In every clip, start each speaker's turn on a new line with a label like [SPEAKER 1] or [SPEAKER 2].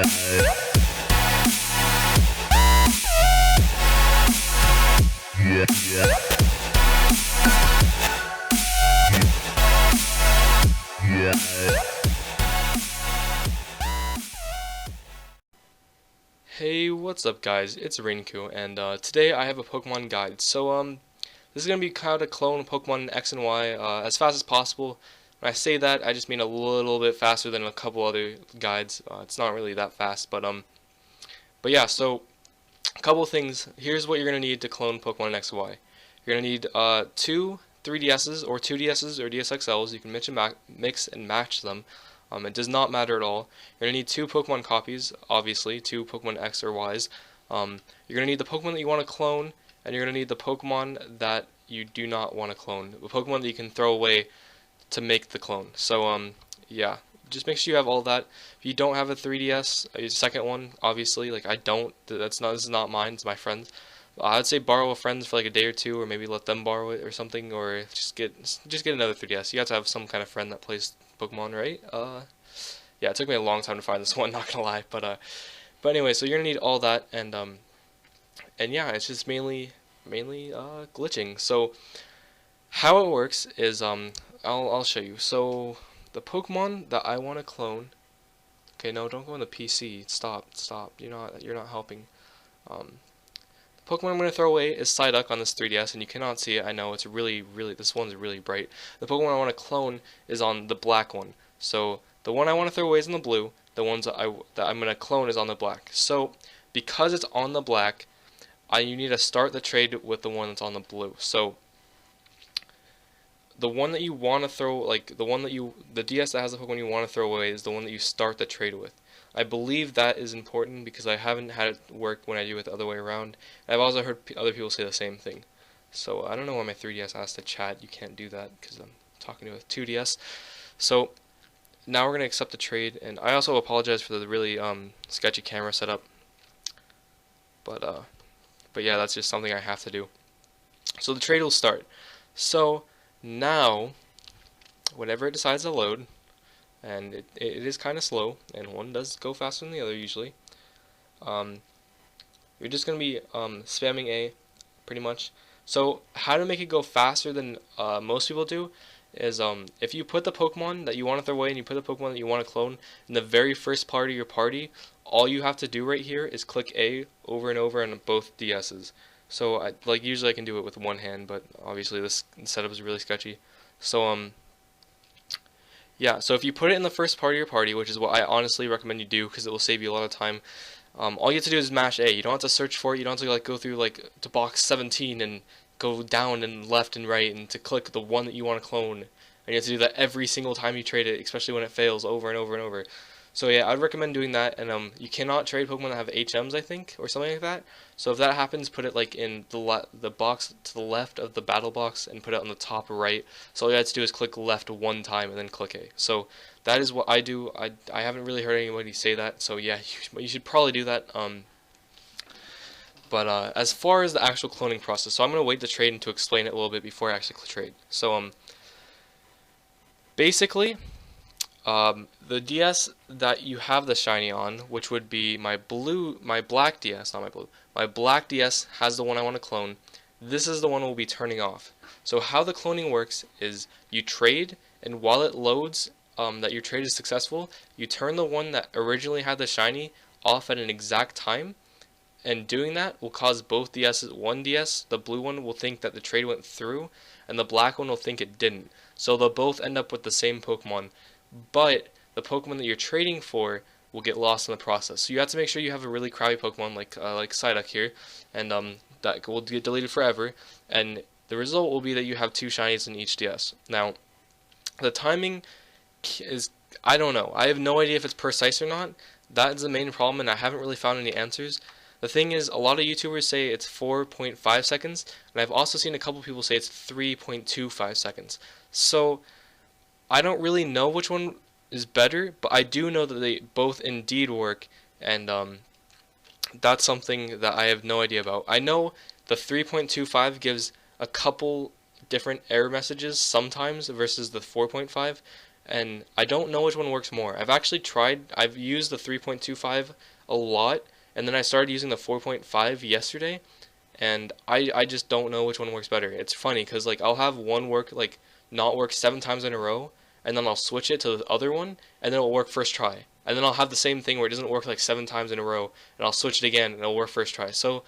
[SPEAKER 1] Hey, what's up guys? It's Rinku, and today I have a Pokemon guide. This is gonna be how to clone Pokemon X and Y as fast as possible. When I say that, I just mean a little bit faster than a couple other guides. It's not really that fast, but yeah. So a couple of things. Here's what you're gonna need to clone Pokemon X and Y. You're gonna need two 3DSs or 2DSs or DSXLs. You can mix and match them. It does not matter at all. You're going to need two Pokemon copies, obviously, two Pokemon X or Ys. You're going to need the Pokemon that you want to clone, and you're going to need the Pokemon that you do not want to clone. The Pokemon that you can throw away to make the clone. Yeah. Just make sure you have all that. If you don't have a 3DS, a second one, obviously, like I don't, this is not mine, it's my friend's. I would say borrow a friend's for like a day or two, or maybe let them borrow it or something, or just get another 3DS. You have to have some kind of friend that plays Pokemon, right? Yeah, it took me a long time to find this one, not gonna lie, but anyway, so you're gonna need all that, and yeah, it's just mainly glitching. So how it works is I'll show you. So the Pokemon that I want to clone. Okay, no, don't go on the PC. Stop. You're not helping. The Pokemon I'm going to throw away is Psyduck on this 3DS, and you cannot see it. I know it's really, this one's really bright. The Pokemon I want to clone is on the black one. So the one I want to throw away is on the blue. The ones that I'm going to clone is on the black. So because it's on the black, you need to start the trade with the one that's on the blue. So the one that you want to throw, like the DS that has the Pokemon you want to throw away is the one that you start the trade with. I believe that is important because I haven't had it work when I do it the other way around. I've also heard other people say the same thing. So I don't know why my 3DS asked to chat. You can't do that because I'm talking to a 2DS. So now we're going to accept the trade, and I also apologize for the really sketchy camera setup. But yeah, that's just something I have to do. So the trade will start. So now, whenever it decides to load, and it is kind of slow, and one does go faster than the other usually, you're just going to be spamming A, pretty much. So how to make it go faster than most people do is if you put the Pokemon that you want to throw away and you put the Pokemon that you want to clone in the very first part of your party, all you have to do right here is click A over and over on both DSs. So usually I can do it with one hand, but obviously this setup is really sketchy. So yeah, so if you put it in the first part of your party, which is what I honestly recommend you do because it will save you a lot of time, all you have to do is mash A. You don't have to search for it. You don't have to go through to box 17 and go down and left and right and to click the one that you want to clone. And you have to do that every single time you trade it, especially when it fails over and over and over. So yeah, I'd recommend doing that. And you cannot trade Pokemon that have HMs, I think, or something like that. So if that happens, put it in the box to the left of the battle box and put it on the top right. So all you have to do is click left one time and then click A. So that is what I do. I haven't really heard anybody say that. So yeah, you should probably do that. But as far as the actual cloning process, so I'm going to wait the trade and to explain it a little bit before I actually trade. So basically, the DS that you have the shiny on, which would be my black DS, not my blue. My black DS has the one I want to clone. This is the one we'll be turning off. So how the cloning works is you trade, and while it loads that your trade is successful, you turn the one that originally had the shiny off at an exact time. And doing that will cause both DSs, one DS, the blue one, will think that the trade went through, and the black one will think it didn't. So they'll both end up with the same Pokemon, but the Pokemon that you're trading for will get lost in the process. So you have to make sure you have a really crappy Pokemon like Psyduck here, and that will get deleted forever, and the result will be that you have two shinies in each DS. Now, the timing is, I don't know. I have no idea if it's precise or not. That's the main problem, and I haven't really found any answers. The thing is, a lot of YouTubers say it's 4.5 seconds, and I've also seen a couple people say it's 3.25 seconds. So, I don't really know which one is better, but I do know that they both indeed work, and that's something that I have no idea about. I know the 3.25 gives a couple different error messages sometimes versus the 4.5, and I don't know which one works more. I've used the 3.25 a lot, and then I started using the 4.5 yesterday, and I just don't know which one works better. It's funny because like I'll have one work like not work 7 times in a row, and then I'll switch it to the other one, and then it'll work first try. And then I'll have the same thing where it doesn't work like 7 times in a row, and I'll switch it again, and it'll work first try. So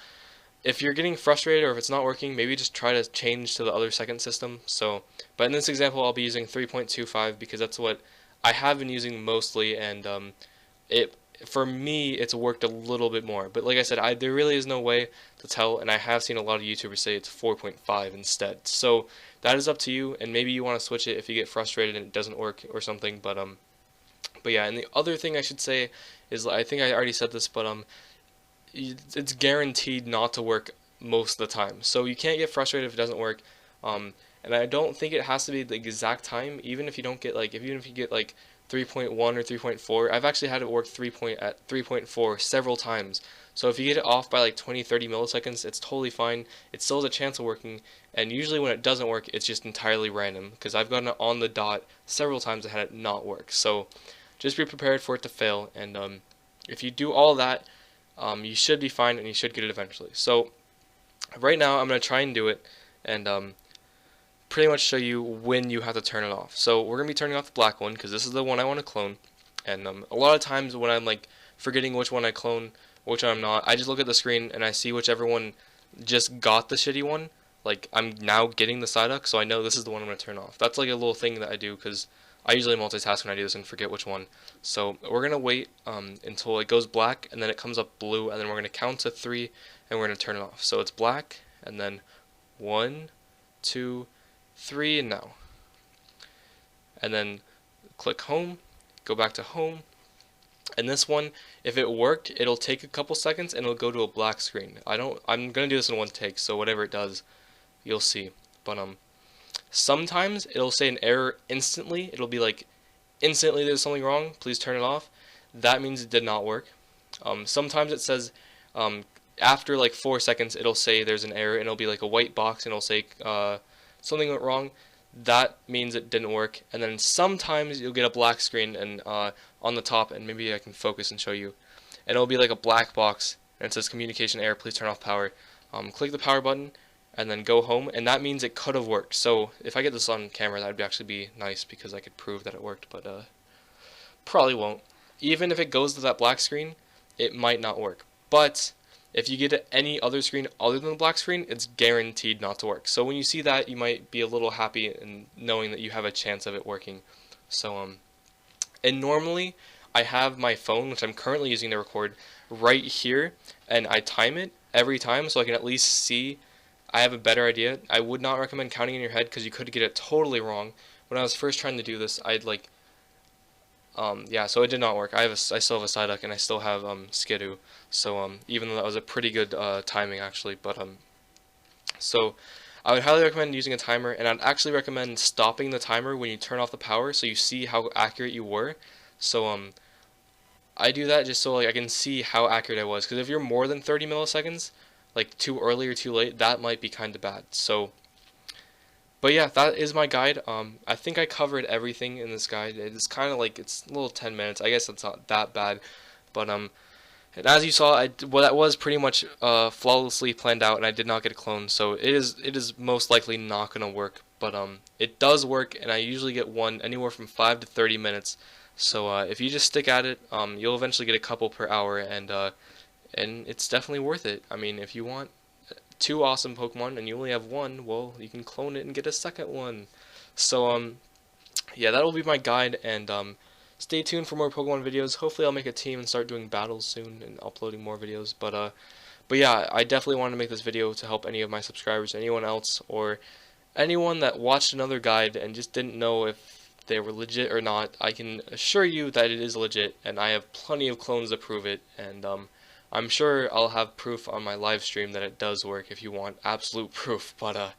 [SPEAKER 1] if you're getting frustrated or if it's not working, maybe just try to change to the other second system. So, but in this example, I'll be using 3.25 because that's what I have been using mostly, and it for me it's worked a little bit more. But like I said, there really is no way to tell, and I have seen a lot of YouTubers say it's 4.5 instead. So that is up to you, and maybe you want to switch it if you get frustrated and it doesn't work or something. But yeah, and the other thing I should say is I think I already said this, but it's guaranteed not to work most of the time. So you can't get frustrated if it doesn't work. And I don't think it has to be the exact time, even if you don't get like even if you get like 3.1 or 3.4. I've actually had it work at 3.4 several times. So if you get it off by like 20-30 milliseconds, it's totally fine. It still has a chance of working, and usually when it doesn't work, it's just entirely random, because I've gotten it on the dot several times and had it not work. So just be prepared for it to fail, and if you do all that, you should be fine, and you should get it eventually. So right now I'm going to try and do it, and pretty much show you when you have to turn it off. So we're going to be turning off the black one, because this is the one I want to clone. And a lot of times when I'm like forgetting which one I clone, which I'm not, I just look at the screen and I see whichever one just got the shitty one. Like, I'm now getting the Psyduck, so I know this is the one I'm going to turn off. That's like a little thing that I do, because I usually multitask when I do this and forget which one. So we're going to wait until it goes black, and then it comes up blue, and then we're going to count to 3, and we're going to turn it off. So it's black, and then 1, 2, 3, and now. And then click home, go back to home, and this one, if it worked, it'll take a couple seconds and it'll go to a black screen. I'm gonna do this in one take, so whatever it does, you'll see. But sometimes it'll say an error instantly. It'll be like, instantly there's something wrong, please turn it off. That means it did not work. Sometimes it says after like 4 seconds it'll say there's an error, and it'll be like a white box, and it'll say something went wrong. That means it didn't work. And then sometimes you'll get a black screen and on the top, and maybe I can focus and show you, and it'll be like a black box, and it says communication error, please turn off power. Click the power button and then go home, and that means it could have worked. So if I get this on camera, that would actually be nice, because I could prove that it worked, but probably won't. Even if it goes to that black screen, it might not work. But if you get any other screen other than the black screen, it's guaranteed not to work. So when you see that, you might be a little happy in knowing that you have a chance of it working. So and normally I have my phone, which I'm currently using to record, right here, and I time it every time so I can at least see. I have a better idea. I would not recommend counting in your head, because you could get it totally wrong. When I was first trying to do this, I'd like yeah, so it did not work. I still have a Psyduck, and I still have Skidoo. So even though that was a pretty good timing actually, but so I would highly recommend using a timer, and I'd actually recommend stopping the timer when you turn off the power, so you see how accurate you were. So I do that just so like I can see how accurate I was, because if you're more than 30 milliseconds, like too early or too late, that might be kind of bad. So but yeah, that is my guide. I think I covered everything in this guide. It's kind of like, it's a little 10 minutes. I guess it's not that bad. But and as you saw, that was pretty much flawlessly planned out, and I did not get a clone. So it is most likely not going to work. But it does work, and I usually get one anywhere from 5 to 30 minutes. So if you just stick at it, you'll eventually get a couple per hour, and it's definitely worth it. I mean, if you want 2 awesome Pokemon and you only have 1, well, you can clone it and get a second one. So yeah, that'll be my guide, and stay tuned for more Pokemon videos. Hopefully I'll make a team and start doing battles soon and uploading more videos. But yeah, I definitely wanted to make this video to help any of my subscribers, anyone else, or anyone that watched another guide and just didn't know if they were legit or not. I can assure you that it is legit, and I have plenty of clones to prove it, and I'm sure I'll have proof on my live stream that it does work if you want absolute proof. But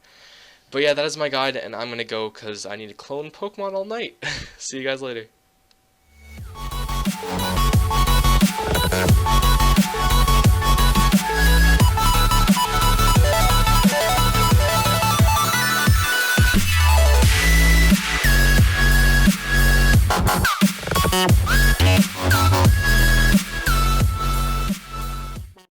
[SPEAKER 1] yeah, that is my guide, and I'm gonna go because I need to clone Pokemon all night. See you guys later.